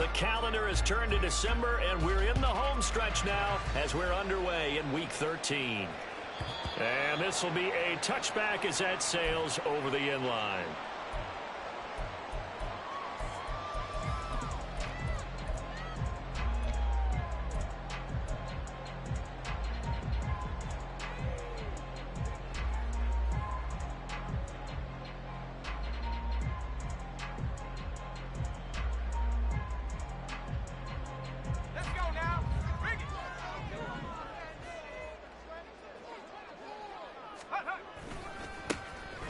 The calendar has turned to December, and we're in the home stretch now as we're underway in Week 13. And this will be a touchback as that sails over the end line.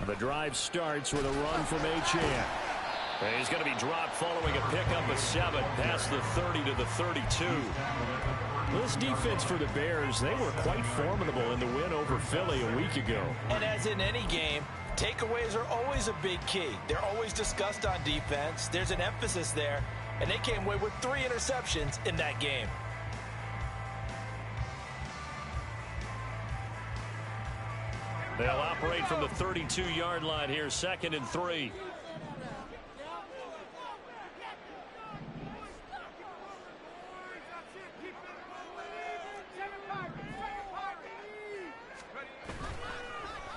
The drive starts with a run from Achane. He's going to be dropped following a pickup of 7 past the 30 to the 32. This defense for the Bears, they were quite formidable in the win over Philly a week ago. And as in any game, takeaways are always a big key. They're always discussed on defense. There's an emphasis there, and they came away with 3 interceptions in that game. They'll operate from the 32-yard line here, 2nd and 3.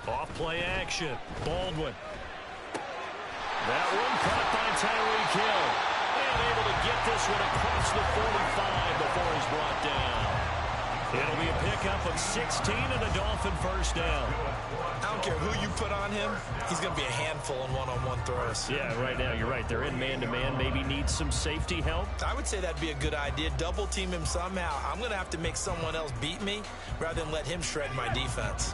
Off play action. Baldwin. That one caught by Tyreek Hill. And able to get this one across the 45 before he's brought down. It'll be a pickup of 16 and a Dolphin first down. I don't care who you put on him. He's going to be a handful in one-on-one throws. Yeah, right now you're right. They're in man-to-man. Maybe need some safety help. I would say that'd be a good idea. Double team him somehow. I'm going to have to make someone else beat me rather than let him shred my defense.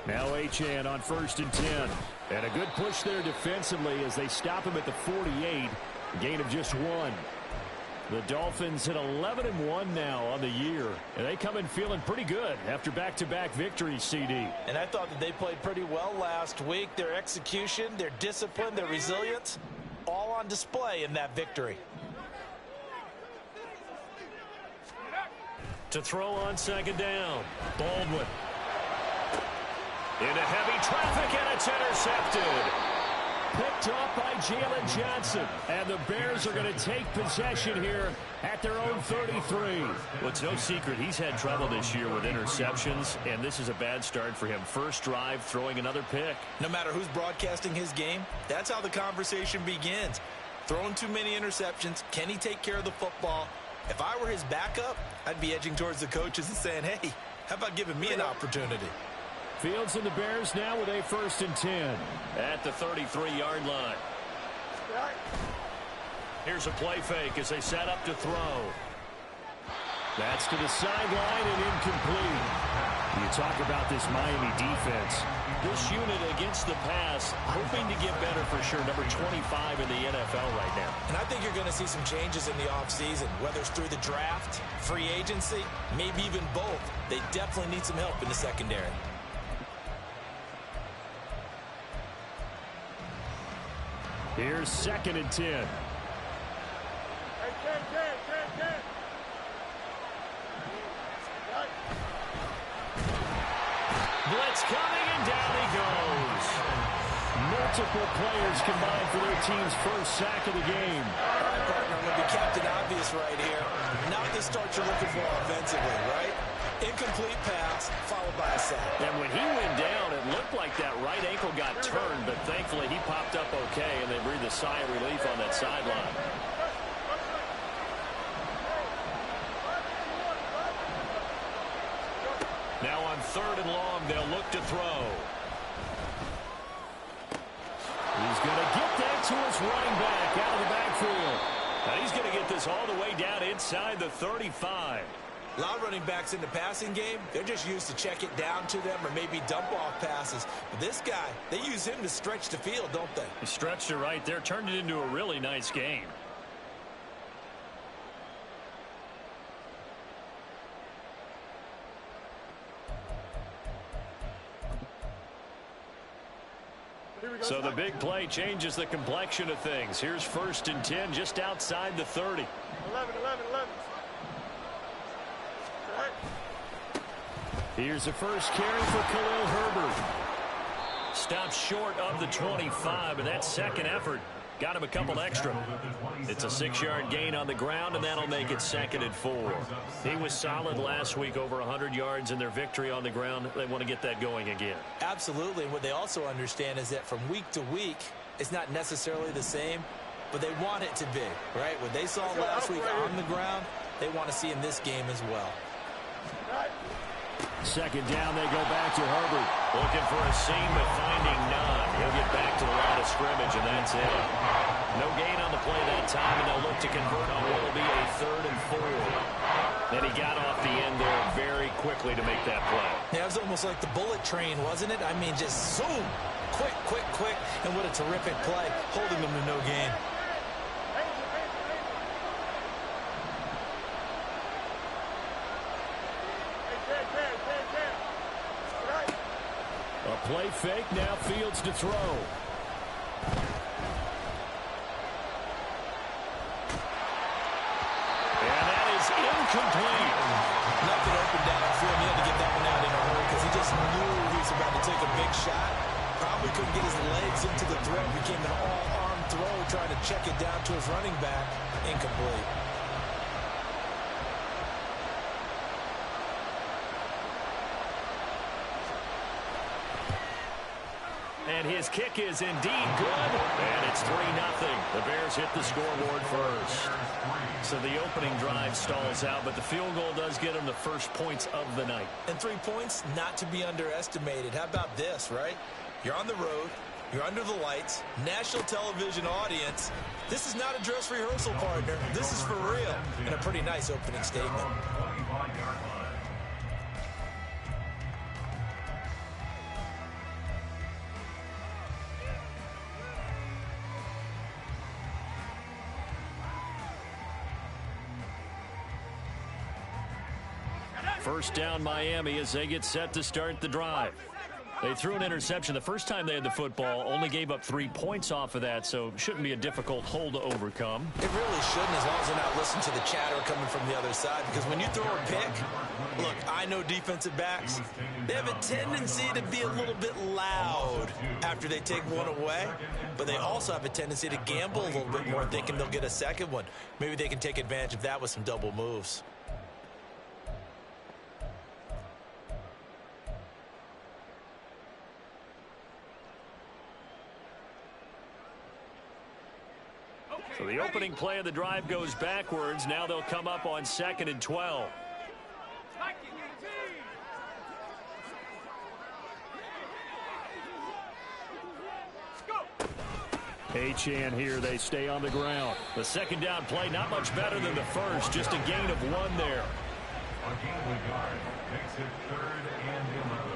Now Achane on 1st and 10. And a good push there defensively as they stop him at the 48. Gain of just 1. The Dolphins hit 11-1 now on the year. And they come in feeling pretty good after back-to-back victories, CD. And I thought that they played pretty well last week. Their execution, their discipline, their resilience, all on display in that victory. To throw on 2nd down. Baldwin. Into heavy traffic, and it's intercepted. Picked off by Jalen Johnson. And the Bears are going to take possession here at their own 33. Well, it's no secret he's had trouble this year with interceptions, and this is a bad start for him. First drive, throwing another pick. No matter who's broadcasting his game, that's how the conversation begins. Throwing too many interceptions, can he take care of the football? If I were his backup, I'd be edging towards the coaches and saying, hey, how about giving me an opportunity? Fields and the Bears now with a 1st and 10 at the 33-yard line. Here's a play fake as they set up to throw. That's to the sideline and incomplete. You talk about this Miami defense. This unit against the pass, hoping to get better for sure. Number 25 in the NFL right now. And I think you're going to see some changes in the offseason, whether it's through the draft, free agency, maybe even both. They definitely need some help in the secondary. Here's 2nd and 10. Blitz coming, and down he goes. Multiple players combined for their team's first sack of the game. All right, partner, I'm going to be Captain Obvious right here. Not the start you're looking for offensively, right? Incomplete pass, followed by a sack. And when he went down, it looked like that right ankle got turned, but thankfully he popped up okay, and they breathed a sigh of relief on that sideline. Now on 3rd and long, they'll look to throw. He's going to get that to his running back out of the backfield. Now he's going to get this all the way down inside the 35. A lot of running backs in the passing game, they're just used to check it down to them or maybe dump off passes. But this guy, they use him to stretch the field, don't they? He stretched it right there, turned it into a really nice game. So the big play changes the complexion of things. Here's 1st and 10 just outside the 30. 11. Here's the first carry for Khalil Herbert. Stopped short of the 25, but that second effort got him a couple extra. It's a 6-yard gain on the ground, and that'll make it 2nd and 4. He was solid last week, over 100 yards in their victory on the ground. They want to get that going again. Absolutely. And what they also understand is that from week to week, it's not necessarily the same, but they want it to be, right? What they saw last week on the ground, they want to see in this game as well. 2nd down, they go back to Herbert. Looking for a seam, but finding none. He'll get back to the line of scrimmage, and that's it. No gain on the play that time, and they'll look to convert on what will be a 3rd and 4. And he got off the end there very quickly to make that play. Yeah, it was almost like the bullet train, wasn't it? I mean, just zoom. Quick, quick, quick. And what a terrific play, holding them to no gain. A play fake, now Fields to throw. And that is incomplete. Nothing open downfield. He had to get that one out in a hurry because he just knew he was about to take a big shot. Probably couldn't get his legs into the throw. Became an all-arm throw, trying to check it down to his running back. Incomplete. And his kick is indeed good. And it's 3-0. The Bears hit the scoreboard first. So the opening drive stalls out, but the field goal does get them the first points of the night. And 3 points, not to be underestimated. How about this, right? You're on the road. You're under the lights. National television audience. This is not a dress rehearsal, partner. This is for real. And a pretty nice opening statement. First down Miami as they get set to start the drive. They threw an interception the first time they had the football, only gave up 3 points off of that, so shouldn't be a difficult hole to overcome. It really shouldn't, as long as they're not listening to the chatter coming from the other side, because when you throw a pick, look, I know defensive backs, they have a tendency to be a little bit loud after they take one away, but they also have a tendency to gamble a little bit more, thinking they'll get a second one. Maybe they can take advantage of that with some double moves. So the opening play of the drive goes backwards. Now they'll come up on 2nd and 12. Achane here. They stay on the ground. The 2nd down play, not much better than the first. Just a gain of 1 there. A gain of yard makes it 3rd and 11.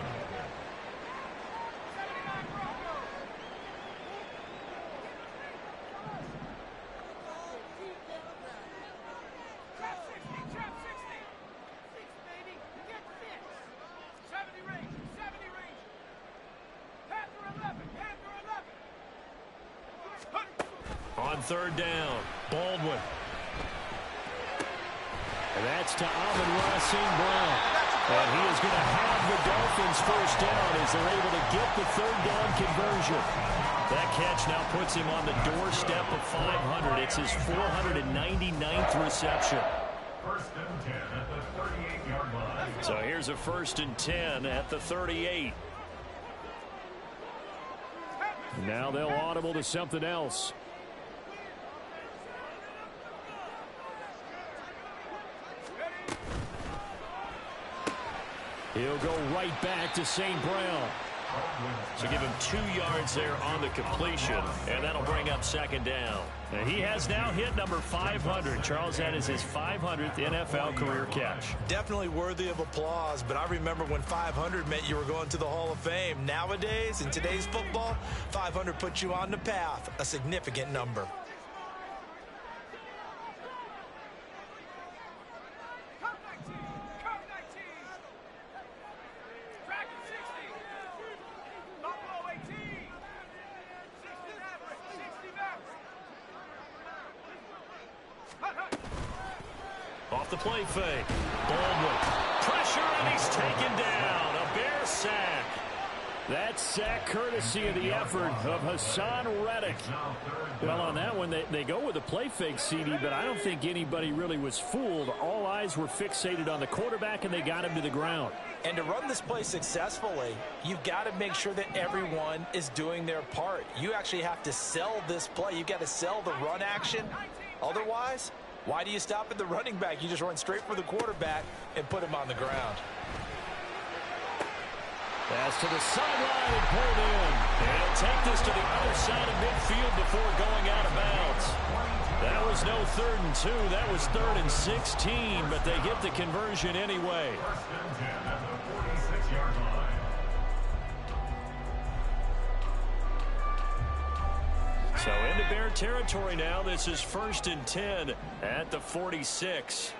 On 3rd down, Baldwin. And that's to Amon-Ra St. Brown. And he is going to have the Dolphins first down as they're able to get the 3rd down conversion. That catch now puts him on the doorstep of 500. It's his 499th reception. 1st and 10 at the 38-yard line. So here's a 1st and 10 at the 38. Now they'll audible to something else. He'll go right back to St. Brown. So give him 2 yards there on the completion, and that'll bring up 2nd down. And he has now hit number 500. Charles, that is his 500th NFL career catch. Definitely worthy of applause, but I remember when 500 meant you were going to the Hall of Fame. Nowadays, in today's football, 500 puts you on the path, a significant number. Off the play fake. Baldwin pressure, and he's taken down. A Bear sack. That sack courtesy of the effort of Haason Reddick. Well, on that one, they go with a play fake, CD, but I don't think anybody really was fooled. All eyes were fixated on the quarterback, and they got him to the ground. And to run this play successfully, you've got to make sure that everyone is doing their part. You actually have to sell this play. You've got to sell the run action. Otherwise, why do you stop at the running back? You just run straight for the quarterback and put him on the ground. Pass to the sideline and pulled in. And he'll take this to the other side of midfield before going out of bounds. That was no 3rd and 2. That was 3rd and 16, but they get the conversion anyway. First and 10 at the 46-yard line. So into Bear territory now. This is 1st and 10 at the 46.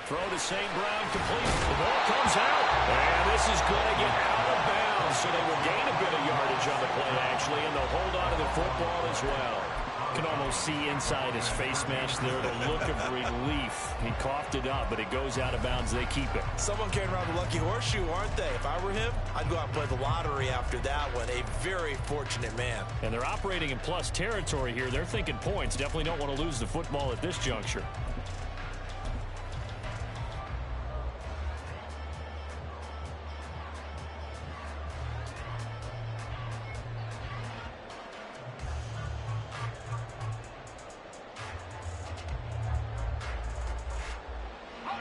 Throw to St. Brown, complete. The ball comes out. And this is going to get out of bounds. So they will gain a bit of yardage on the play, actually, and they'll hold on to the football as well. You can almost see inside his face mask there the look of relief. He coughed it up, but it goes out of bounds. They keep it. Someone came around the lucky horseshoe, aren't they? If I were him, I'd go out and play the lottery after that one. A very fortunate man. And they're operating in plus territory here. They're thinking points. Definitely don't want to lose the football at this juncture.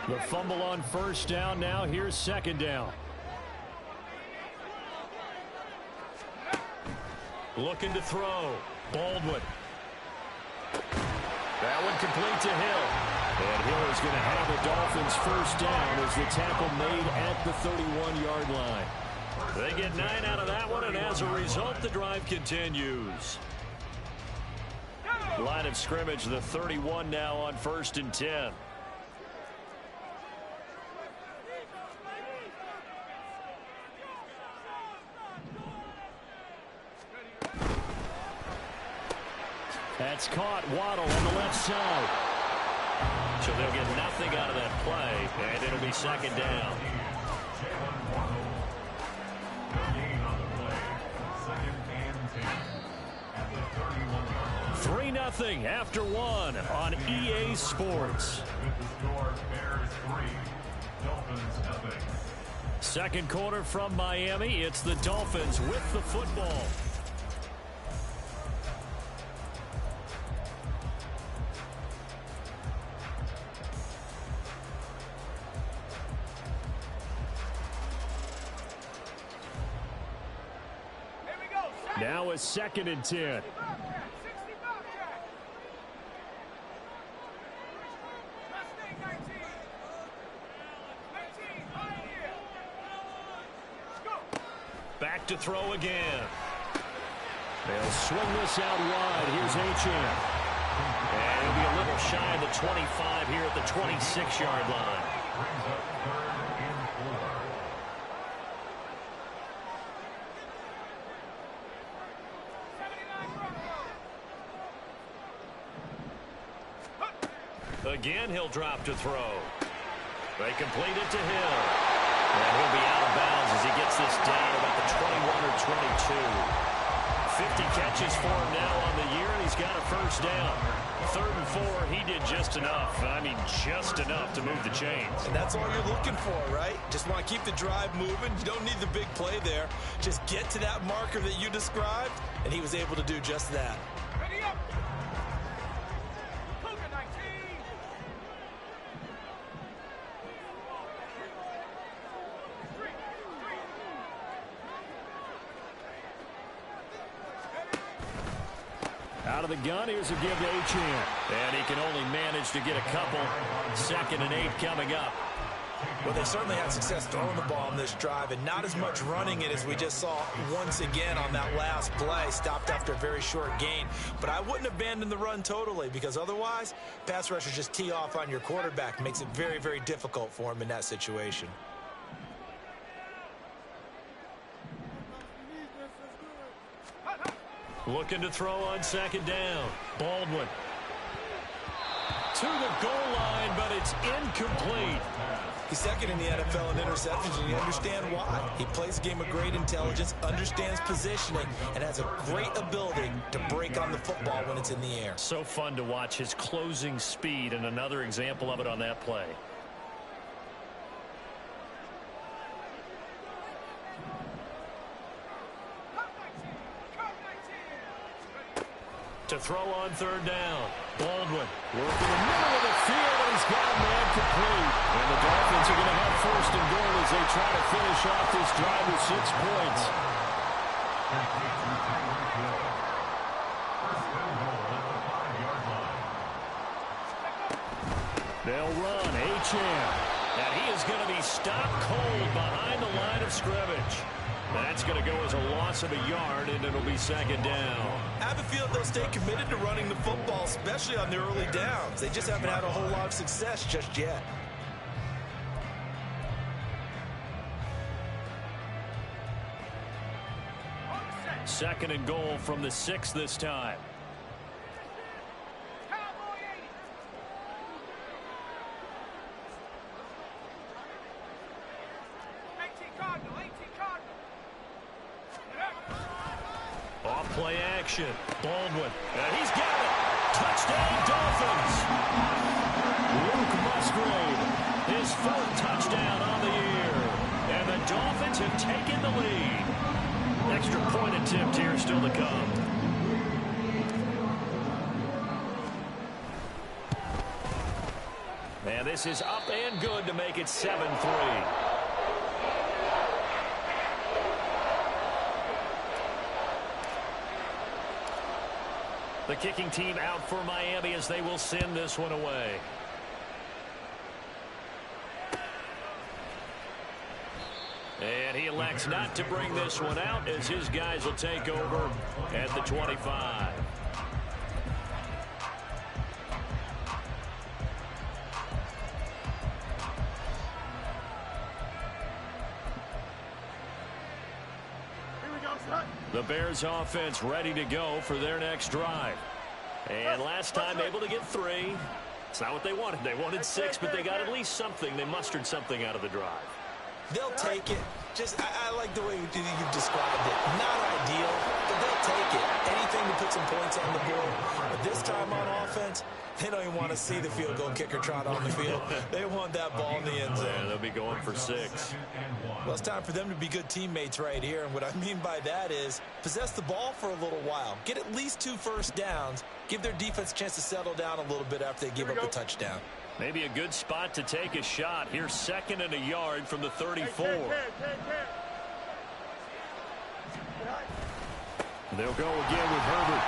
The fumble on 1st down. Now here's 2nd down. Looking to throw. Baldwin. That one complete to Hill. And Hill is going to have the Dolphins 1st down as the tackle made at the 31-yard line. They get 9 out of that one, and as a result, the drive continues. Line of scrimmage, the 31 now on 1st and 10. That's caught. Waddle on the left side. So they'll get nothing out of that play, and it'll be 2nd down. 3-0 after 1 on EA Sports. With the score, Bears 3, Dolphins nothing. 2nd quarter from Miami. It's the Dolphins with the football. Now a 2nd and 10. Back to throw again. They'll swing this out wide. Here's Achane. And he'll be a little shy of the 25 here at the 26-yard line. Brings up 3rd and 4. Again, he'll drop to throw. They complete it to Hill. And he'll be out of bounds as he gets this down about the 21 or 22. 50 catches for him now on the year, and he's got a 1st down. 3rd and 4, he did just enough. I mean, just enough to move the chains. And that's all you're looking for, right? Just want to keep the drive moving. You don't need the big play there. Just get to that marker that you described, and he was able to do just that. Ready up! Cougar 19! Out of the gun, here's a give to Achane. And he can only manage to get a couple. 2nd and 8 coming up. Well, they certainly had success throwing the ball on this drive, and not as much running it as we just saw once again on that last play. Stopped after a very short gain. But I wouldn't abandon the run totally, because otherwise, pass rushers just tee off on your quarterback. Makes it very, very difficult for him in that situation. Looking to throw on 2nd down. Baldwin. to the goal line, but it's incomplete. He's second in the NFL in interceptions, and you understand why. He plays a game of great intelligence, understands positioning, and has a great ability to break on the football when it's in the air. So fun to watch his closing speed, and another example of it on that play. To throw on third down. Baldwin working the middle of the field, and he's got a man complete. And the Dolphins are going to have first and goal as they try to finish off this drive with 6 points. They'll run Achane, and he is going to be stopped cold behind the line of scrimmage. That's going to go as a loss of a yard, and it'll be second down. I have a feeling they'll stay committed to running the football, especially on the early downs. They just haven't had a whole lot of success just yet. Second and goal from the 6 this time. Off-play action. Baldwin. And he's got it. Touchdown, Dolphins. Luke Musgrave. His 4th touchdown on the year. And the Dolphins have taken the lead. Extra point attempt here still to come. And this is up and good to make it 7-3. The kicking team out for Miami as they will send this one away. And he elects not to bring this one out as his guys will take over at the 25. The Bears offense ready to go for their next drive. And last time able to get 3. It's not what they wanted. They wanted 6, but they got at least something. They mustered something out of the drive. They'll take it. I like the way you've described it. Not ideal, but they'll take it. Anything to put some points on the board. But this time on offense, they don't even want to see the field goal kicker trot on the field. They want that ball in the end zone. Yeah, they'll be going for 6. Well, it's time for them to be good teammates right here. And what I mean by that is possess the ball for a little while. Get at least 2 first downs. Give their defense a chance to settle down a little bit after they give up the touchdown. Maybe a good spot to take a shot. Here's 2nd and a yard from the 34. They'll go again with Herbert.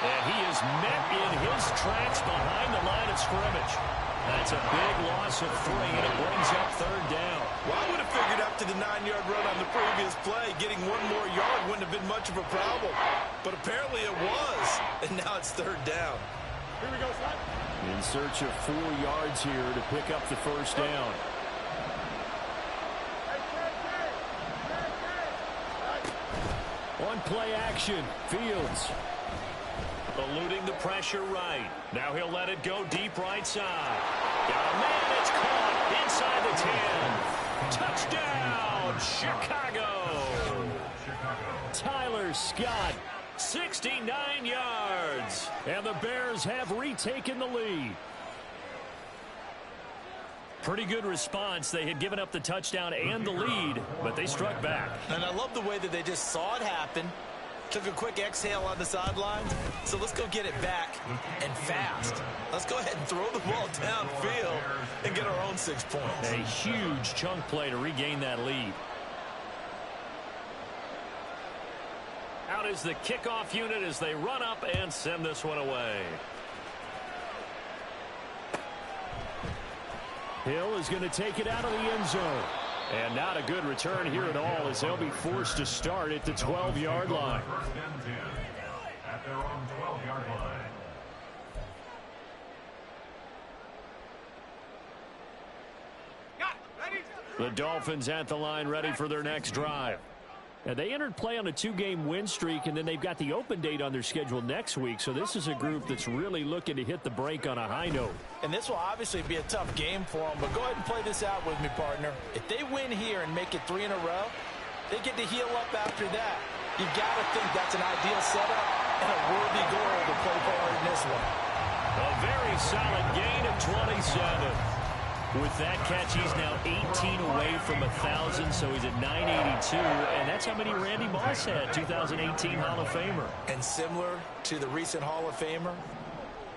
And he is met in his tracks behind the line of scrimmage. That's a big loss of 3, and it brings up 3rd down. Well, I would have figured after the 9-yard run on the previous play, getting 1 more yard wouldn't have been much of a problem. But apparently it was, and now it's 3rd down. Here we go, son. In search of 4 yards here to pick up the first down. On play action, Fields. Eluding the pressure right. Now he'll let it go deep right side. Got a man, it's caught inside the 10. Touchdown, Chicago. Tyler Scott, 69 yards. And the Bears have retaken the lead. Pretty good response. They had given up the touchdown and the lead, but they struck back. And I love the way that they just saw it happen. Took a quick exhale on the sidelines. So let's go get it back and fast. Let's go ahead and throw the ball downfield and get our own 6 points. A huge chunk play to regain that lead. Out is the kickoff unit as they run up and send this one away. Hill is going to take it out of the end zone. And not a good return here at all as they'll be forced to start at the 12-yard line. First and 10 at their own 12-yard line. The Dolphins at the line ready for their next drive. And they entered play on a 2-game win streak, and then they've got the open date on their schedule next week. So this is a group that's really looking to hit the break on a high note. And this will obviously be a tough game for them, but go ahead and play this out with me, partner. If they win here and make it 3 in a row, they get to heal up after that. You've got to think that's an ideal setup and a worthy goal to play forward in this one. A very solid gain of 27. With that catch, he's now 18 away from 1,000, so he's at 982, and that's how many Randy Moss had, 2018 Hall of Famer. And similar to the recent Hall of Famer,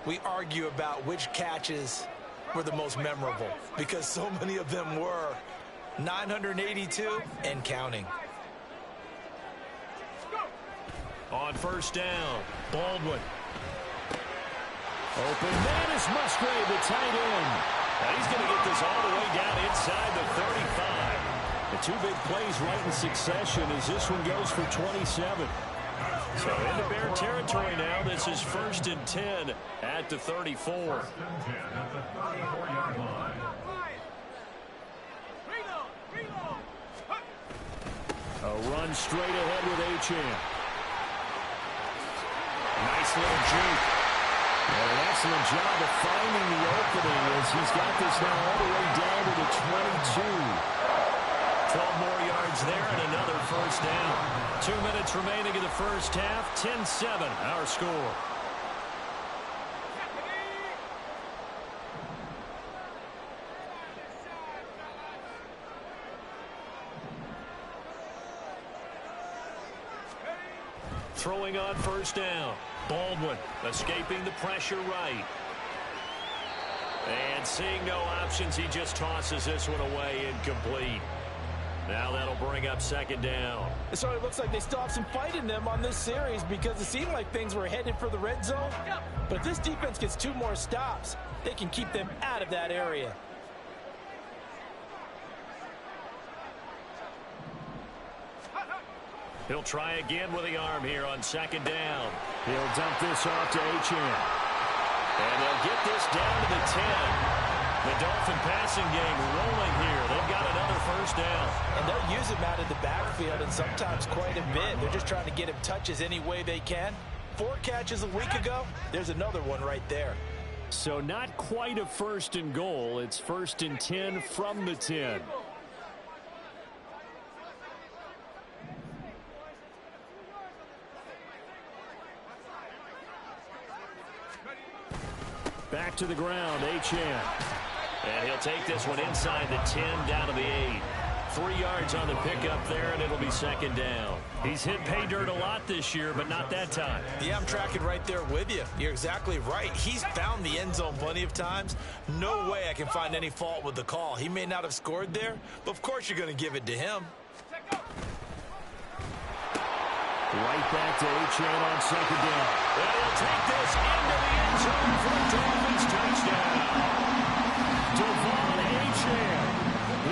we argue about which catches were the most memorable, because so many of them were 982 and counting. On first down, Baldwin. Open man is Musgrave, the tight end. Now he's going to get this all the way down inside the 35. The 2 big plays right in succession as this one goes for 27. So into Bear territory now. This is 1st and 10 at the 34. 1st and 10 at the 34-yard line. A run straight ahead with Achane. Nice little juke. And an excellent job of finding the opening as he's got this now all the way down to the 22. 12 more yards there and another first down. 2 minutes remaining in the first half. 10-7 our score. Throwing on first down. Baldwin escaping the pressure right. And seeing no options, he just tosses this one away incomplete. Now that'll bring up 2nd down. It sort of looks like they still have some fight in them on this series because it seemed like things were headed for the red zone. But if this defense gets 2 more stops, they can keep them out of that area. He'll try again with the arm here on 2nd down. He'll dump this off to Achane. And they'll get this down to the 10. The Dolphin passing game rolling here. They've got another first down. And they'll use him out of the backfield and sometimes quite a bit. They're just trying to get him touches any way they can. 4 catches a week ago. There's another one right there. So not quite a 1st and goal. It's 1st and 10 from the 10. Back to the ground, Achane. And he'll take this one inside the 10, down to the 8. 3 yards on the pickup there, and it'll be 2nd down. He's hit pay dirt a lot this year, but not that time. Yeah, I'm tracking right there with you. You're exactly right. He's found the end zone plenty of times. No way I can find any fault with the call. He may not have scored there, but of course you're going to give it to him. Right back to Achane on 2nd down. And he'll take this into the end zone for a Dolphins touchdown. Devon Achane,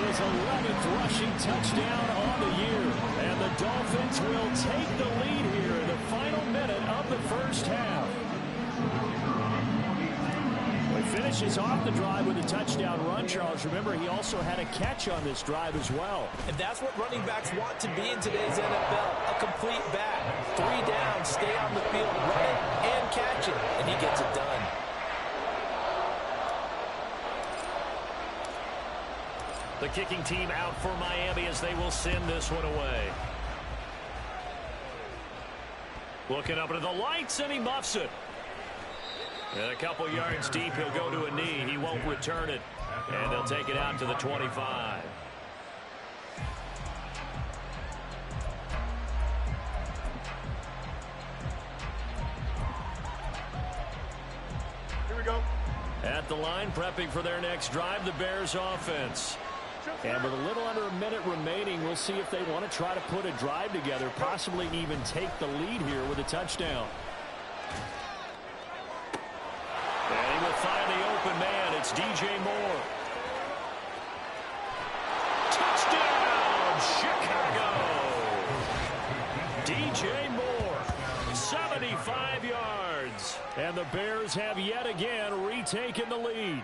his 11th rushing touchdown on the year. And the Dolphins will take the lead here in the final minute of the first half. He finishes off the drive with a touchdown run, Charles. Remember, he also had a catch on this drive as well. And that's what running backs want to be in today's NFL, a complete back. 3 down, stay on the field, run it, and catch it, and he gets it done. The kicking team out for Miami as they will send this one away. Looking up into the lights, and he muffs it. And a couple yards deep, he'll go to a knee. He won't return it. And they'll take it out to the 25. Here we go. At the line, prepping for their next drive, the Bears offense. And with a little under a minute remaining, we'll see if they want to try to put a drive together, possibly even take the lead here with a touchdown. And he will find the open man. It's DJ Moore. Touchdown, Chicago! DJ Moore, 75 yards. And the Bears have yet again retaken the lead.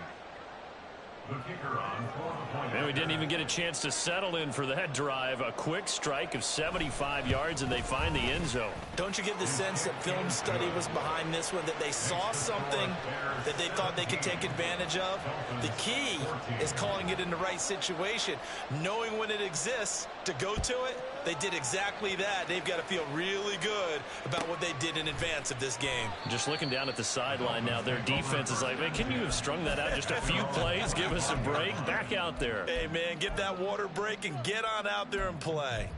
The kicker on for the point. And we didn't even get a chance to settle in for that drive. A quick strike of 75 yards, and they find the end zone. Don't you get the sense that film study was behind this one, that they saw something that they thought they could take advantage of? The key is calling it in the right situation, knowing when it exists to go to it. They did exactly that. They've got to feel really good about what they did in advance of this game. Just looking down at the sideline now, their defense is like, man, can you have strung that out just a few plays? Give us a break. Back out there. Hey, man, get that water break and get on out there and play.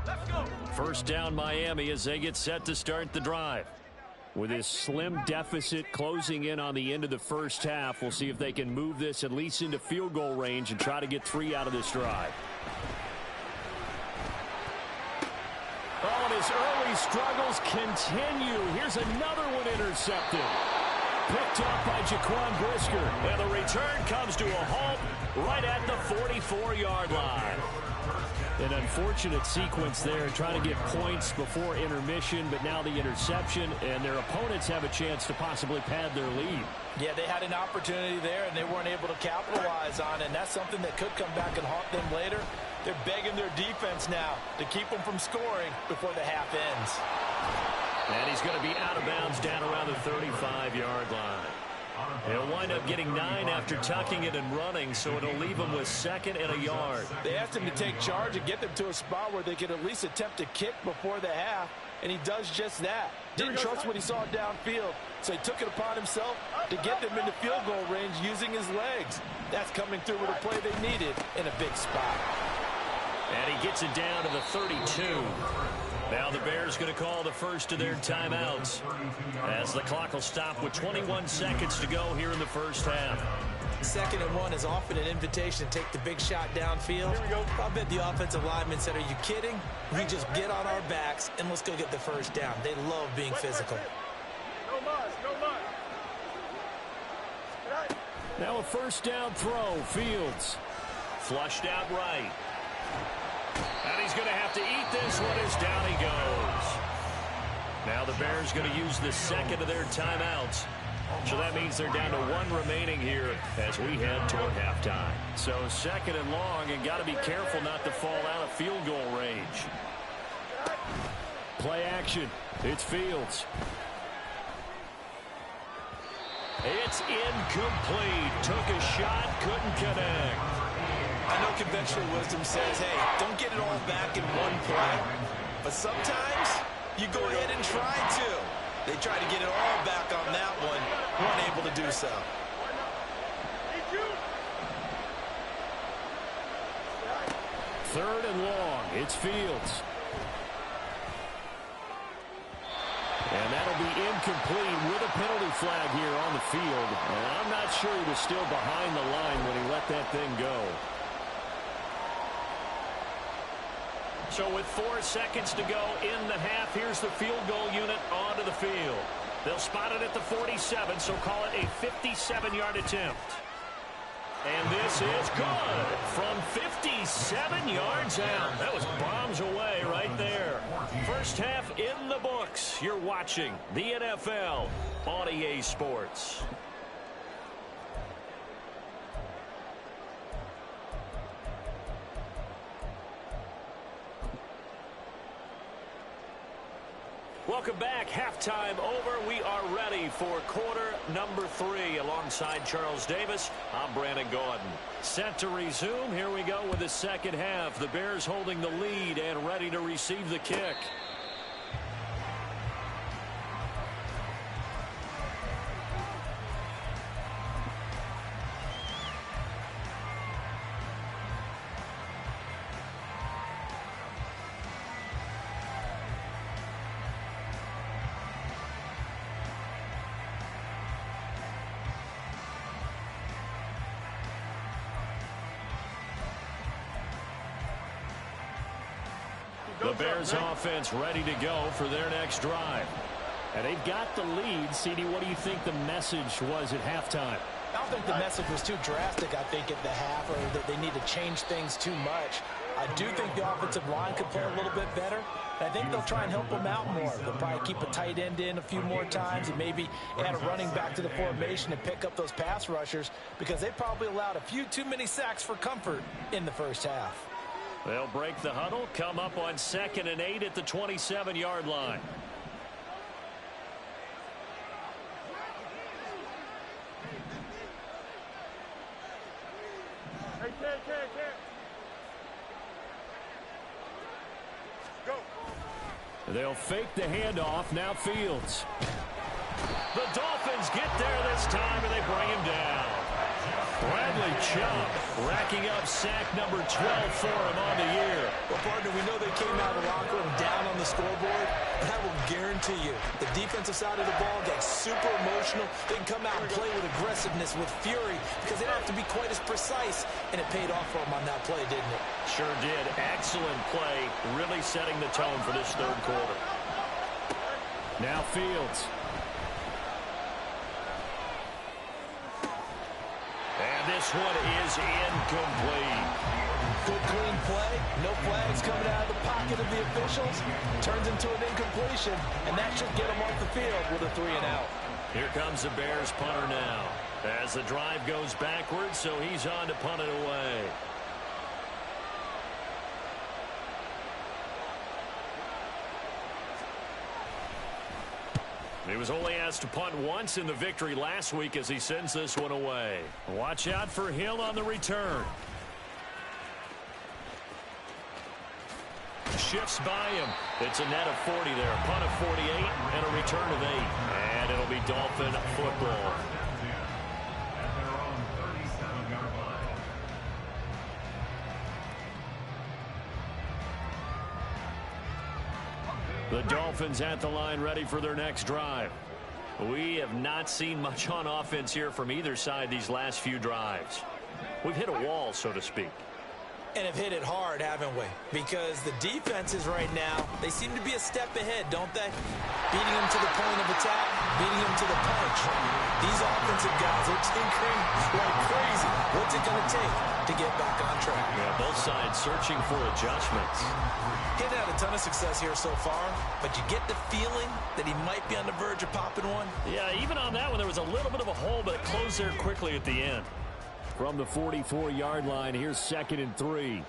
Let's go. First down, Miami, as they get set to start the drive. With this slim deficit closing in on the end of the first half, we'll see if they can move this at least into field goal range and try to get 3 out of this drive. Oh, and his early struggles continue. Here's another one intercepted. Picked up by Jaquan Brisker. And the return comes to a halt right at the 44-yard line. An unfortunate sequence there, trying to get points before intermission, but now the interception, and their opponents have a chance to possibly pad their lead. Yeah, they had an opportunity there, and they weren't able to capitalize on it, and that's something that could come back and haunt them later. They're begging their defense now to keep them from scoring before the half ends. And he's going to be out of bounds down around the 35-yard line. He'll wind up getting 9 after tucking it and running, so it'll leave him with 2nd and a yard. They asked him to take charge and get them to a spot where they could at least attempt to kick before the half, and he does just that. Didn't trust what he saw downfield, so he took it upon himself to get them into field goal range using his legs. That's coming through with a play they needed in a big spot. And he gets it down to the 32. Now the Bears going to call the first of their timeouts as the clock will stop with 21 seconds to go here in the first half. 2nd and 1 is often an invitation to take the big shot downfield. I bet the offensive lineman said, are you kidding? We just get on our backs and let's go get the first down. They love being physical. Now a first down throw. Fields flushed out right. And he's going to have to eat this one as down he goes. Now the Bears going to use the 2nd of their timeouts. So that means they're down to 1 remaining here as we head toward halftime. So 2nd and long, and got to be careful not to fall out of field goal range. Play action. It's Fields. It's incomplete. Took a shot, couldn't connect. I know conventional wisdom says, hey, don't get it all back in one play. But sometimes you go ahead and try to. They tried to get it all back on that one. Weren't able to do so. Third and long. It's Fields. And that'll be incomplete with a penalty flag here on the field. And I'm not sure he was still behind the line when he let that thing go. So with 4 seconds to go in the half, here's the field goal unit onto the field. They'll spot it at the 47, so call it a 57-yard attempt. And this is good from 57 yards out. That was bombs away right there. First half in the books. You're watching the NFL on EA Sports. Welcome back. Halftime over. We are ready for quarter number 3. Alongside Charles Davis, I'm Brandon Gordon. Set to resume. Here we go with the second half. The Bears holding the lead and ready to receive the kick. The Bears offense ready to go for their next drive. And they've got the lead. CD, what do you think the message was at halftime? I don't think the message was too drastic, I think, at the half, or that they need to change things too much. I do think the offensive line could play a little bit better. I think they'll try and help him out more. They'll probably keep a tight end in a few more times and maybe add a running back to the formation and pick up those pass rushers because they probably allowed a few too many sacks for comfort in the first half. They'll break the huddle, come up on 2nd and 8 at the 27-yard line. They'll fake the handoff. Now Fields. The Dolphins get there this time, and they bring him down. Bradley Chubb racking up sack number 12 for him on the year. Well, partner, we know they came out of the locker room down on the scoreboard, but I will guarantee you the defensive side of the ball gets super emotional. They can come out and play with aggressiveness, with fury, because they don't have to be quite as precise, and it paid off for them on that play, didn't it? Sure did. Excellent play, really setting the tone for this third quarter. Now Fields. And this one is incomplete. Good clean play. No flags coming out of the pocket of the officials. Turns into an incompletion, and that should get them off the field with a 3-and-out. Here comes the Bears punter now. As the drive goes backwards, so he's on to punt it away. He was only asked to punt once in the victory last week as he sends this one away. Watch out for Hill on the return. Shifts by him. It's a net of 40 there. A punt of 48 and a return of 8. And it'll be Dolphin football. At their own 37-yard line. The Dolphins at the line ready for their next drive. We have not seen much on offense here from either side these last few drives. We've hit a wall, so to speak. And have hit it hard, haven't we? Because the defenses right now, they seem to be a step ahead, don't they? Beating them to the point of attack, beating them to the punch. These offensive guys are tinkering like crazy. What's it going to take to get back on track? Yeah, both sides searching for adjustments. He's had a ton of success here so far, but you get the feeling that he might be on the verge of popping one. Yeah, even on that one, there was a little bit of a hole, but it closed there quickly at the end. From the 44-yard line, here's 2nd and 3.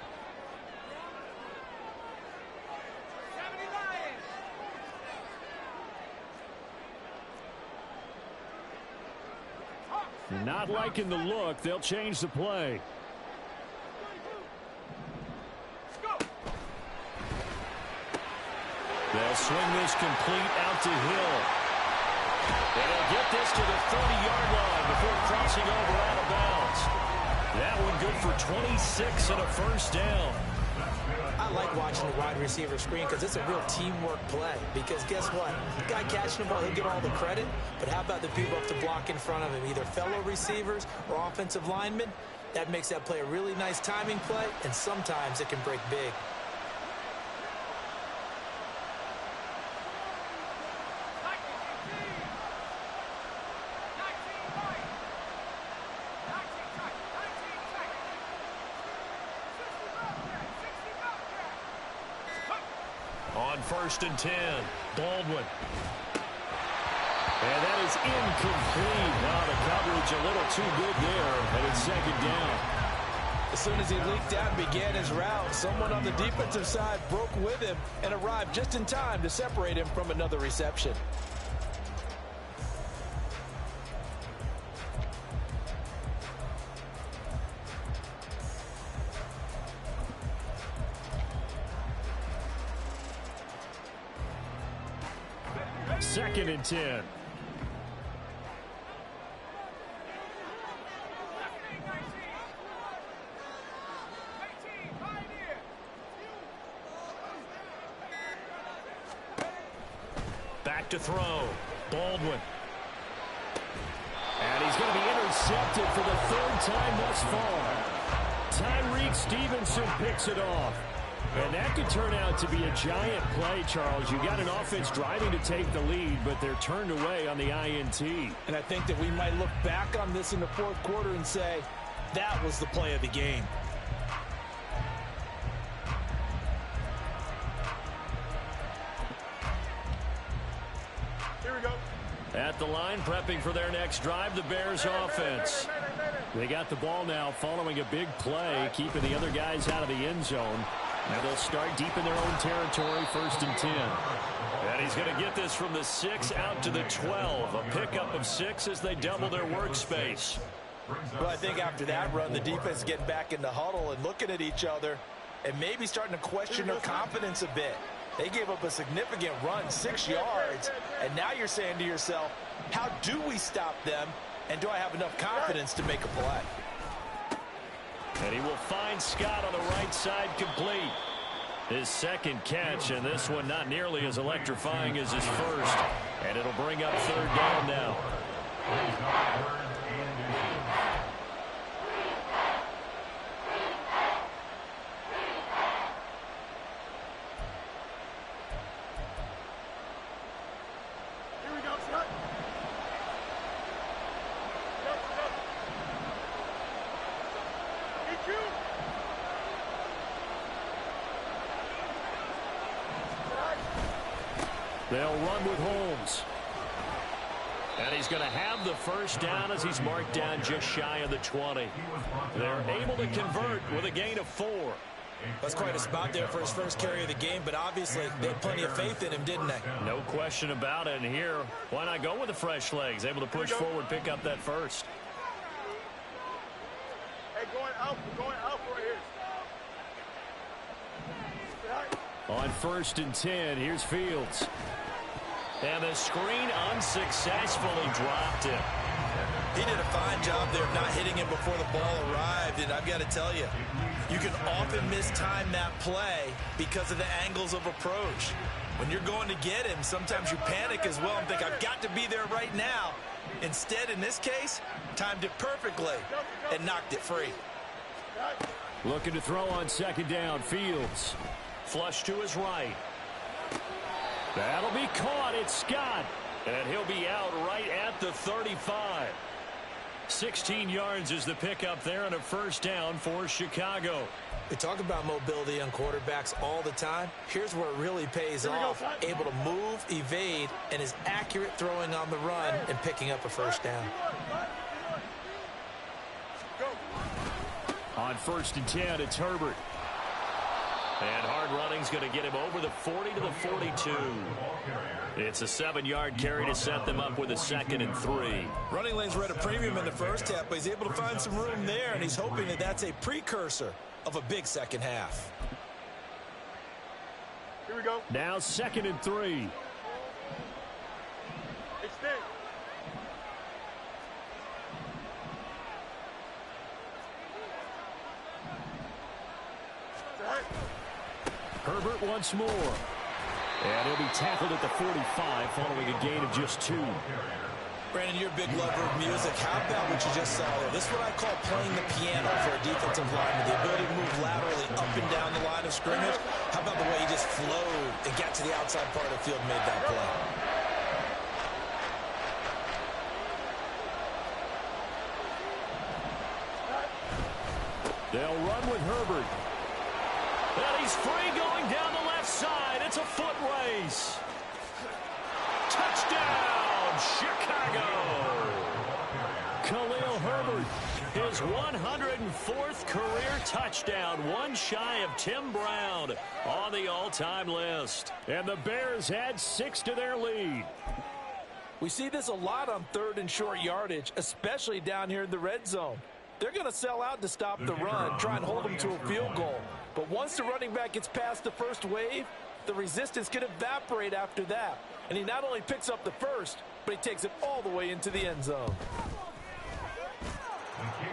Not liking the look. They'll change the play. They'll swing this complete out to Hill. And he'll get this to the 30-yard line before crossing over out of bounds. That one good for 26 and a first down. I like watching the wide receiver screen because it's a real teamwork play. Because guess what? The guy catching the ball, he'll get all the credit. But how about the people up to block in front of him, either fellow receivers or offensive linemen? That makes that play a really nice timing play, and sometimes it can break big. On 1st and 10, Baldwin. And that is incomplete. Now the coverage a little too good there, and it's 2nd down. As soon as he leaked out and began his route, someone on the defensive side broke with him and arrived just in time to separate him from another reception. Second and 10. Back to throw. Baldwin. And he's going to be intercepted for the 3rd time thus far. Tyreek Stevenson picks it off. And that could turn out to be a giant play, Charles. You got an offense driving to take the lead, but they're turned away on the INT. And I think that we might look back on this in the 4th quarter and say, that was the play of the game. At the line, prepping for their next drive, the Bears offense. They got the ball now following a big play, keeping the other guys out of the end zone. Now they'll start deep in their own territory, 1st and 10. And he's going to get this from the 6 out to the 12. A pickup of 6 as they double their workspace. Well, I think after that run, the defense getting back in the huddle and looking at each other and maybe starting to question their confidence a bit. They gave up a significant run, 6 yards, and now you're saying to yourself, how do we stop them, and do I have enough confidence to make a play? And he will find Scott on the right side, complete. His second catch, and this one not nearly as electrifying as his first. And it'll bring up 3rd down now. They'll run with Holmes. And he's going to have the 1st down as he's marked down just shy of the 20. They're able to convert with a gain of 4. That's quite a spot there for his first carry of the game, but obviously they had plenty of faith in him, didn't they? No question about it. And here, why not go with the fresh legs? Able to push forward, pick up that 1st. Hey, going out right here. On 1st and 10, here's Fields. And the screen unsuccessfully dropped him. He did a fine job there of not hitting him before the ball arrived, and I've got to tell you, you can often mistime that play because of the angles of approach. When you're going to get him, sometimes you panic as well and think, I've got to be there right now. Instead, in this case, timed it perfectly and knocked it free. Looking to throw on 2nd down, Fields. Flush to his right. That'll be caught. It's Scott. And he'll be out right at the 35. 16 yards is the pickup there and a 1st down for Chicago. We talk about mobility on quarterbacks all the time. Here's where it really pays off. Able to move, evade, and is accurate throwing on the run and picking up a 1st down. On 1st and 10, it's Herbert. And hard running's going to get him over the 40 to the 42. It's a 7-yard carry to set them up with a 2nd and 3. Running lanes were at a premium in the first half, but he's able to find some room there, and he's hoping that that's a precursor of a big second half. Here we go. Now 2nd and 3. Extend. Herbert once more. And he'll be tackled at the 45 following a gain of just 2. Brandon, you're a big lover of music. How about what you just saw there? This is what I call playing the piano for a defensive lineman. The ability to move laterally up and down the line of scrimmage. How about the way he just flowed and got to the outside part of the field and made that play? They'll run with Herbert. And he's free going down the left side. It's a foot race. Touchdown, Chicago. Khalil Herbert, his 104th career touchdown, one shy of Tim Brown on the all-time list. And the Bears add 6 to their lead. We see this a lot on 3rd and short yardage, especially down here in the red zone. They're going to sell out to stop the run, try and hold them to a field goal. But once the running back gets past the first wave, the resistance can evaporate after that. And he not only picks up the 1st, but he takes it all the way into the end zone.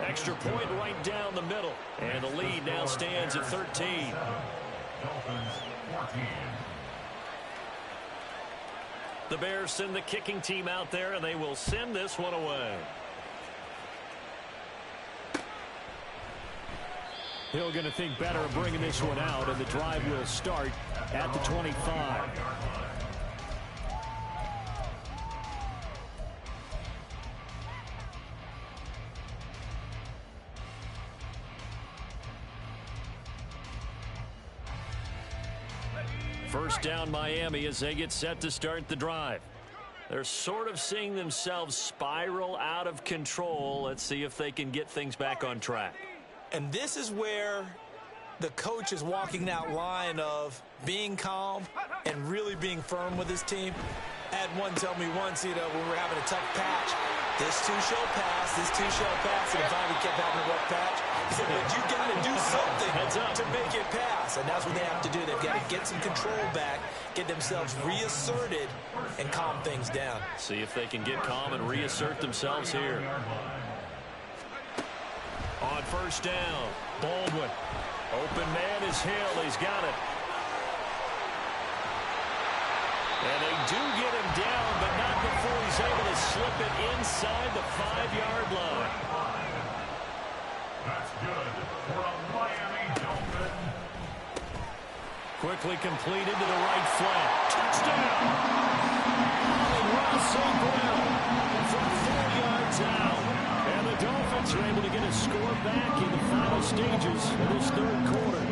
Extra point right down the middle. And the lead now stands at 13. The Bears send the kicking team out there, and they will send this one away. Hill going to think better of bringing this one out, and the drive will start at the 25. First down Miami as they get set to start the drive. They're sort of seeing themselves spiral out of control. Let's see if they can get things back on track. And this is where the coach is walking that line of being calm and really being firm with his team. I had one tell me once, when we're having a tough patch, this too shall pass, this too shall pass, and finally kept having a rough patch. He said, but you got to do something to make it pass, and that's what they have to do. They've got to get some control back, get themselves reasserted, and calm things down. See if they can get calm and reassert themselves here. On first down, Baldwin. Open man is Hill. He's got it. And they do get him down, but not before he's able to slip it inside the 5-yard line. That's good for a Miami Dolphin. Quickly completed to the right flat. Touchdown! Russell Brown from 4 yards out. And the Dolphins are able to get a score back in the final stages of this third quarter.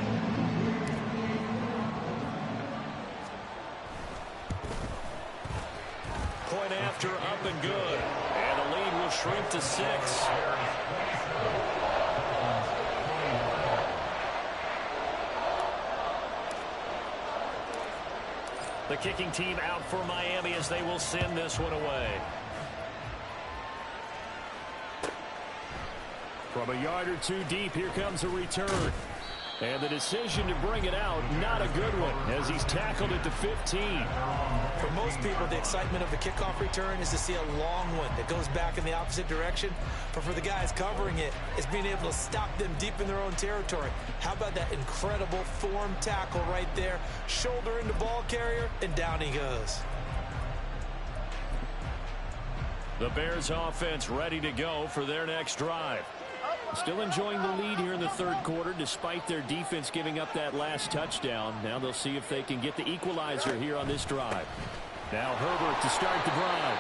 Point after, up and good. And the lead will shrink to 6. The kicking team out for Miami as they will send this one away. From a yard or two deep, here comes a return. And the decision to bring it out, not a good one, as he's tackled it to 15. For most people, the excitement of the kickoff return is to see a long one that goes back in the opposite direction. But for the guys covering it, it's being able to stop them deep in their own territory. How about that incredible form tackle right there? Shoulder into ball carrier, and down he goes. The Bears offense ready to go for their next drive. Still enjoying the lead here in the third quarter despite their defense giving up that last touchdown. Now they'll see if they can get the equalizer here on this drive. Now Herbert to start the drive.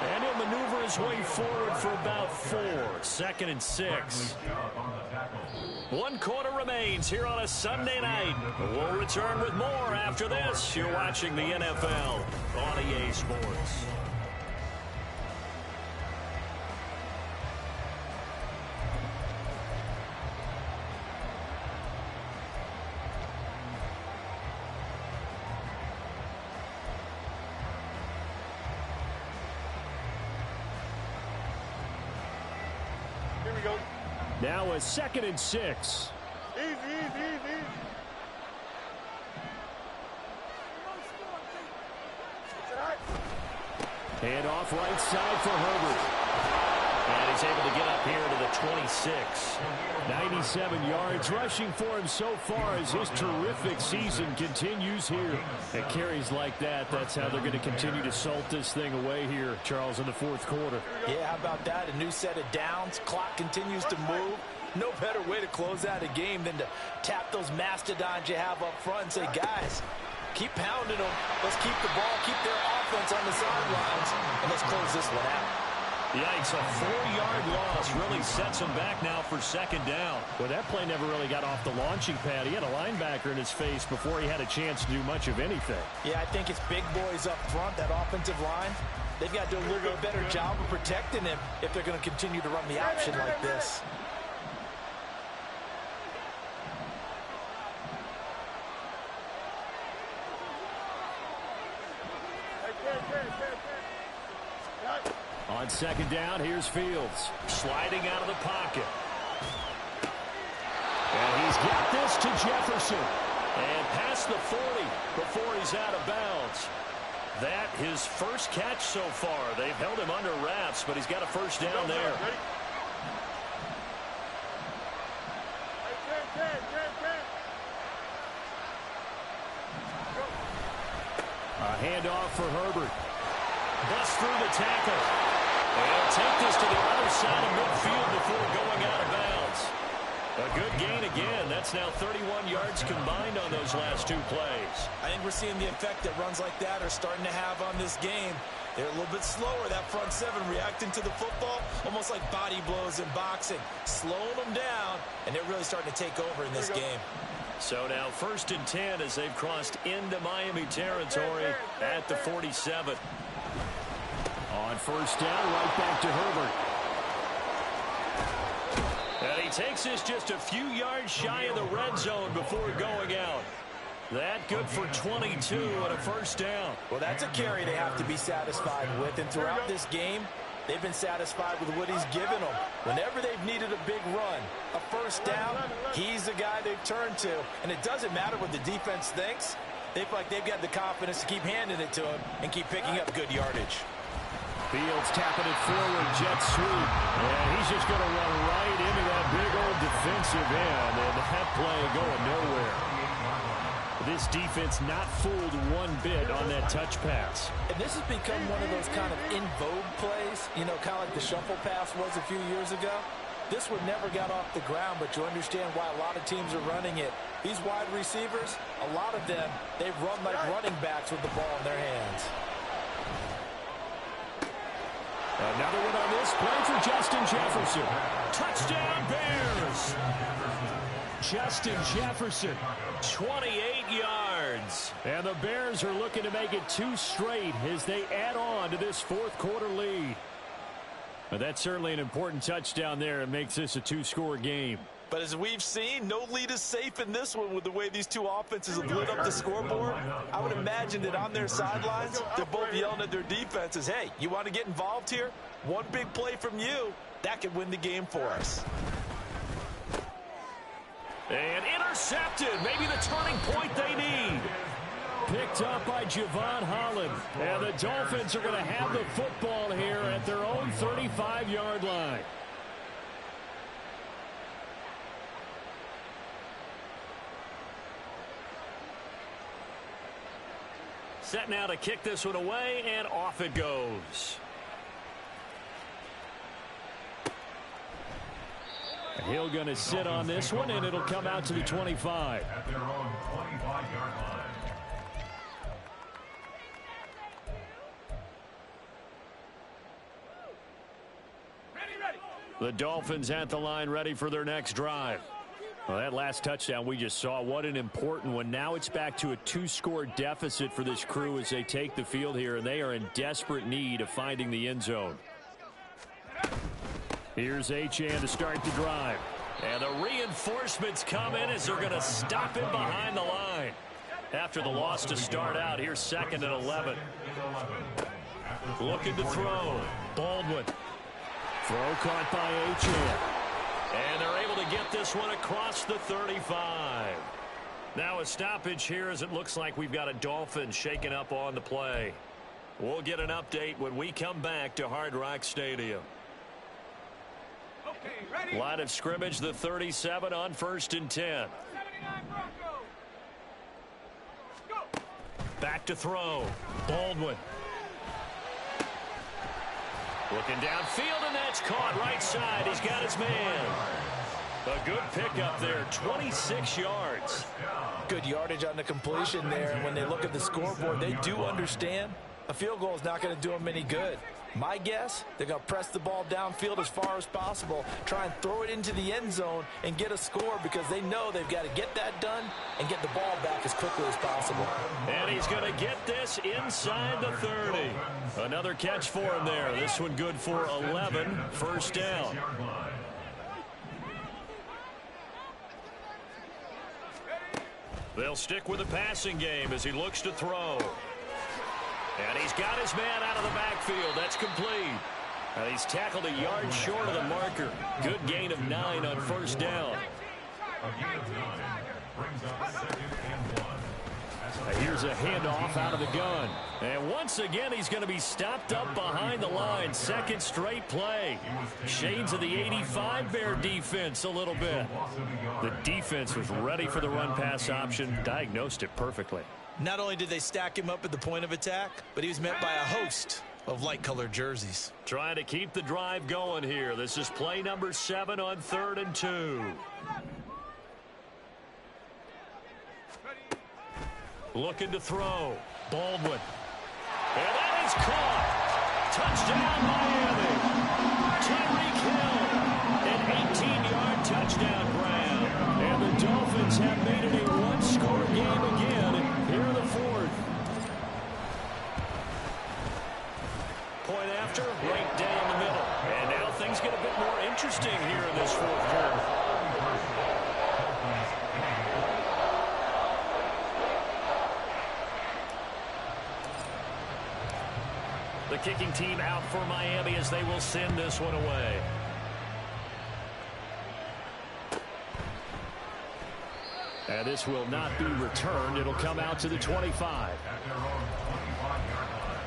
And he'll maneuver his way forward for about 4. 2nd and 6. 1 quarter remains here on a Sunday night. We'll return with more after this. You're watching the NFL on EA Sports. Now a 2nd and 6. Easy. Hand off right side for Herbert. And he's able to get up here to the 26. 97 yards rushing for him so far as his terrific season continues here. At carries like that, that's how they're going to continue to salt this thing away here, Charles, in the fourth quarter. Yeah, how about that? A new set of downs. Clock continues to move. No better way to close out a game than to tap those mastodons you have up front and say, guys, keep pounding them. Let's keep the ball, keep their offense on the sidelines, and let's close this one out. Yikes, a 4-yard loss really sets him back now for 2nd down. Well, that play never really got off the launching pad. He had a linebacker in his face before he had a chance to do much of anything. Yeah, I think it's big boys up front, that offensive line. They've got to do a little bit better job of protecting him if they're going to continue to run the option like this. On 2nd down, here's Fields. Sliding out of the pocket. And he's got this to Jefferson. And past the 40 before he's out of bounds. That his first catch so far. They've held him under wraps, but he's got a first down there. A handoff for Herbert. Bust through the tackle. And take this to the other side of midfield before going out of bounds. A good gain again. That's now 31 yards combined on those last 2 plays. I think we're seeing the effect that runs like that are starting to have on this game. They're a little bit slower, that front 7, reacting to the football, almost like body blows in boxing, slowing them down, and they're really starting to take over in this game. So now 1st and 10 as they've crossed into Miami territory at the 47. On first down, right back to Herbert. And he takes this just a few yards shy of the red zone before going out. That good for 22 and a first down. Well, that's a carry they have to be satisfied with. And throughout this game, they've been satisfied with what he's given them. Whenever they've needed a big run, a first down, he's the guy they've turned to. And it doesn't matter what the defense thinks. They feel like they've got the confidence to keep handing it to him and keep picking up good yardage. Fields tapping it forward, jet sweep. And he's just going to run right into that big old defensive end. And that play going nowhere. This defense not fooled one bit on that touch pass. And this has become one of those kind of in vogue plays, you know, kind of like the shuffle pass was a few years ago. This one never got off the ground, but you understand why a lot of teams are running it. These wide receivers, a lot of them, they've run like running backs with the ball in their hands. Another one on this play for Justin Jefferson. Touchdown Bears! Justin Jefferson, 28 yards. And the Bears are looking to make it 2 straight as they add on to this fourth quarter lead. But that's certainly an important touchdown there. It makes this a 2-score game. But as we've seen, no lead is safe in this one with the way these two offenses have lit up the scoreboard. I would imagine that on their sidelines, they're both yelling at their defenses, hey, you want to get involved here? One big play from you, that could win the game for us. And intercepted, maybe the turning point they need. Picked up by Javon Holland. And the Dolphins are going to have the football here at their own 35-yard line. Set now to kick this one away, and off it goes. Hill going to sit on this one, and it'll come out to the 25. At their own 25-yard line. The Dolphins at the line, ready for their next drive. Well, that last touchdown we just saw, what an important one. Now it's back to a 2-score deficit for this crew as they take the field here, and they are in desperate need of finding the end zone. Here's Achane to start the drive. And the reinforcements come in as they're going to stop him behind the line. After the loss to start out, here's 2nd and 11. Looking to throw. Baldwin. Throw caught by Achane. And they're able to get this one across the 35. Now a stoppage here as it looks like we've got a Dolphin shaking up on the play. We'll get an update when we come back to Hard Rock Stadium. Line of scrimmage, the 37 on 1st and 10. Back to throw. Baldwin. Looking downfield, and that's caught right side. He's got his man. A good pickup there, 26 yards. Good yardage on the completion there. And when they look at the scoreboard, they do understand a field goal is not going to do them any good. My guess, they're going to press the ball downfield as far as possible, try and throw it into the end zone and get a score because they know they've got to get that done and get the ball back as quickly as possible. And he's going to get this inside the 30. Another catch for him there. This one good for 11, first down. They'll stick with the passing game as he looks to throw. And he's got his man out of the backfield. That's complete. And he's tackled a yard short of the marker. Good gain of 9 on first down. A gain of 9 brings up 2nd and 1. Here's a handoff out of the gun. And once again, he's going to be stopped up behind the line. 2nd straight play. Shades of the 85 Bear defense a little bit. The defense was ready for the run-pass option. Diagnosed it perfectly. Not only did they stack him up at the point of attack, but he was met by a host of light-colored jerseys. Trying to keep the drive going here. This is play number 7 on 3rd and 2. Looking to throw. Baldwin. And that is caught. Touchdown, Miami. Tyreek Hill. An 18-yard touchdown grab. And the Dolphins have made it a 1-score game again. Here in the 4th. Point after The kicking team out for Miami as they will send this one away. And this will not be returned. It'll come out to the 25. At their own 25-yard line.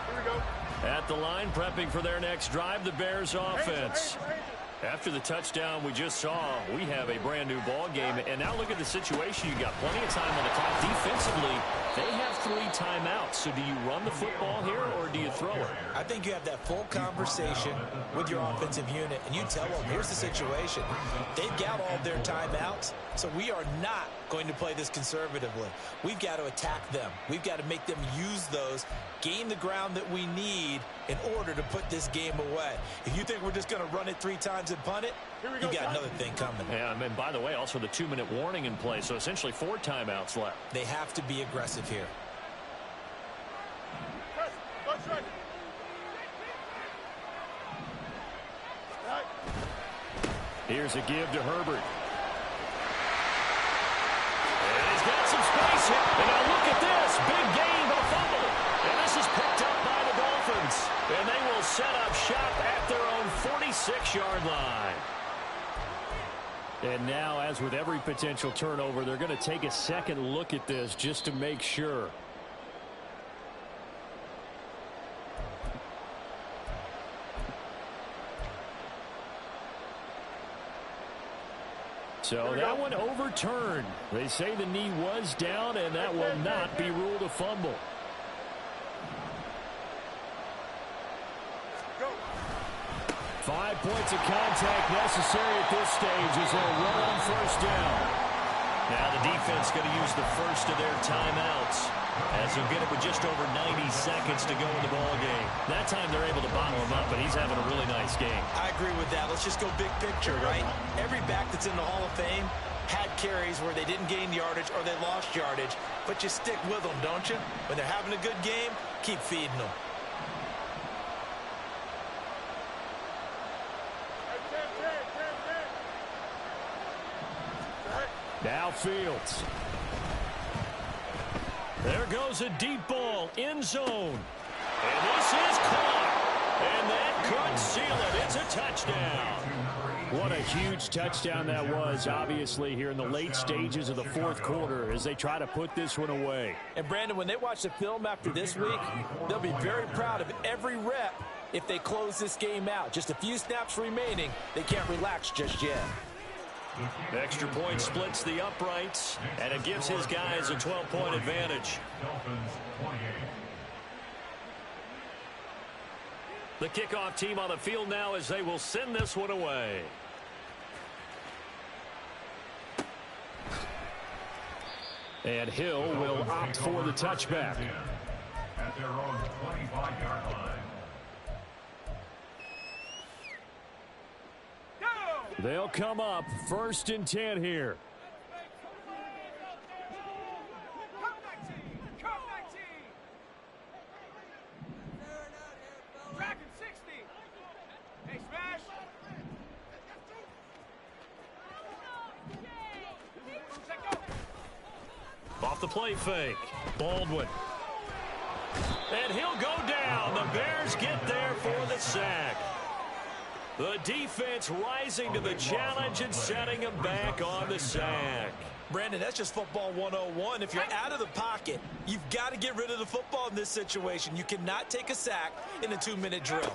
Here we go. At the line, prepping for their next drive, the Bears offense. Hey. After the touchdown we just saw, we have a brand new ball game. And now look at the situation. You got plenty of time on the clock. Defensively, they have 3 timeouts. So do you run the football here or do you throw it? I think you have that full conversation with your offensive unit, and you tell them, here's the situation. They've got all their timeouts, so we are not going to play this conservatively. We've got to attack them. We've got to make them use those, gain the ground that we need in order to put this game away. If you think we're just going to run it 3 times and punt it, you got another thing coming. Yeah, and by the way, also the 2-minute warning in play, so essentially 4 timeouts left. They have to be aggressive here. Press. Let's run. Right. Here's a give to Herbert. And he's got some space here. And now look at this. Big gain, but a fumble. And this is picked up by the Dolphins. And they will set up shop at their own 46-yard line. And now, as with every potential turnover, they're going to take a second look at this just to make sure. So that one overturned. They say the knee was down, and that will not be ruled a fumble. Go. 5 points of contact necessary at this stage as they'll run on first down. Now the defense going to use the first of their timeouts as they'll get it with just over 90 seconds to go in the ball game. That time they're able to bottle him up, and he's having a really nice game. I agree with that. Let's just go big picture, right? Every back that's in the Hall of Fame had carries where they didn't gain yardage or they lost yardage, but you stick with them, don't you? When they're having a good game, keep feeding them. Now Fields. There goes a deep ball, end zone. And this is caught. And that could seal it. It's a touchdown. What a huge touchdown that was, obviously, here in the late stages of the fourth quarter as they try to put this one away. And, Brandon, when they watch the film after this week, they'll be very proud of every rep if they close this game out. Just a few snaps remaining. They can't relax just yet. Extra point splits the uprights, and it gives his guys a 12-point advantage. Dolphins 28. The kickoff team on the field now as they will send this one away. And Hill will opt for the touchback. At their own 25-yard line. They'll come up 1st and 10 here. Off the play fake. Baldwin. And he'll go down. The Bears get there for the sack. The defense rising to the challenge and setting him back on the sack. Brandon, that's just football 101. If you're out of the pocket, you've got to get rid of the football in this situation. You cannot take a sack in a 2-minute drill.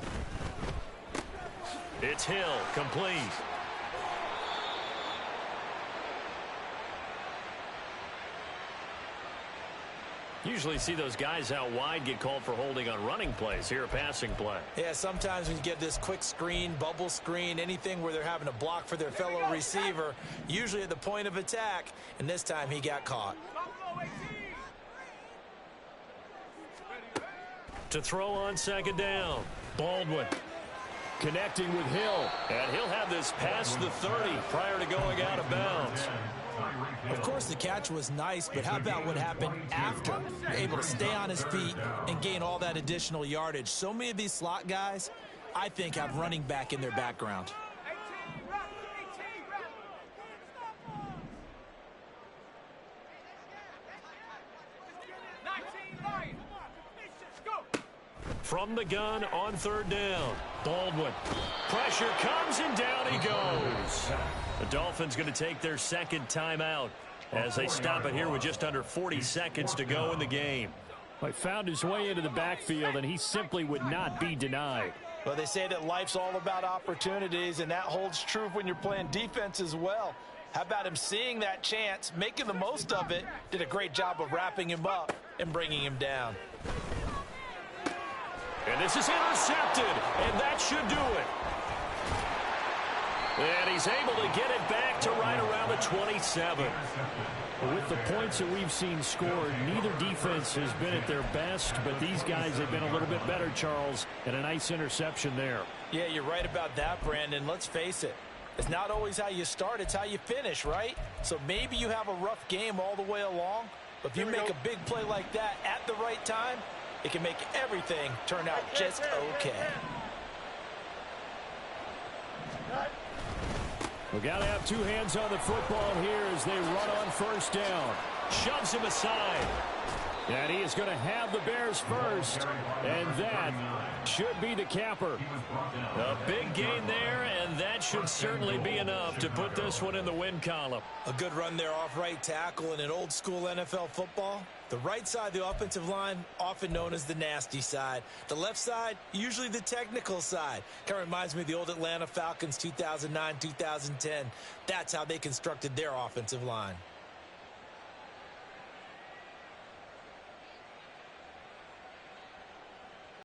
It's Hill, complete. Usually see those guys out wide get called for holding on running plays. Here a passing play. Yeah, sometimes when you get this quick screen, bubble screen, anything where they're having to block for their fellow receiver, usually at the point of attack, and this time he got caught. To throw on 2nd down. Baldwin connecting with Hill. And he'll have this past the 30 prior to going out of bounds. Of course, the catch was nice, but how about what happened after? Able to stay on his feet and gain all that additional yardage. So many of these slot guys, I think, have running back in their background. From the gun on third down, Baldwin. Pressure comes and down he goes. The Dolphins going to take their second timeout as they stop it here with just under 40 seconds to go in the game. He found his way into the backfield, and he simply would not be denied. Well, they say that life's all about opportunities, and that holds true when you're playing defense as well. How about him seeing that chance, making the most of it, did a great job of wrapping him up and bringing him down. And this is intercepted, and that should do it. And he's able to get it back to right around the 27. With the points that we've seen scored, neither defense has been at their best, but these guys have been a little bit better, Charles, and a nice interception there. Yeah, you're right about that, Brandon. Let's face it. It's not always how you start, it's how you finish, right? So maybe you have a rough game all the way along, but if you make a big play like that at the right time, it can make everything turn out just okay. We've got to have two hands on the football here as they run on first down. Shoves him aside. And he is going to have the Bears first, and that should be the capper. A big gain there, and that should certainly be enough to put this one in the win column. A good run there off right tackle in an old school NFL football. The right side of the offensive line, often known as the nasty side. The left side, usually the technical side. Kind of reminds me of the old Atlanta Falcons 2009-2010. That's how they constructed their offensive line.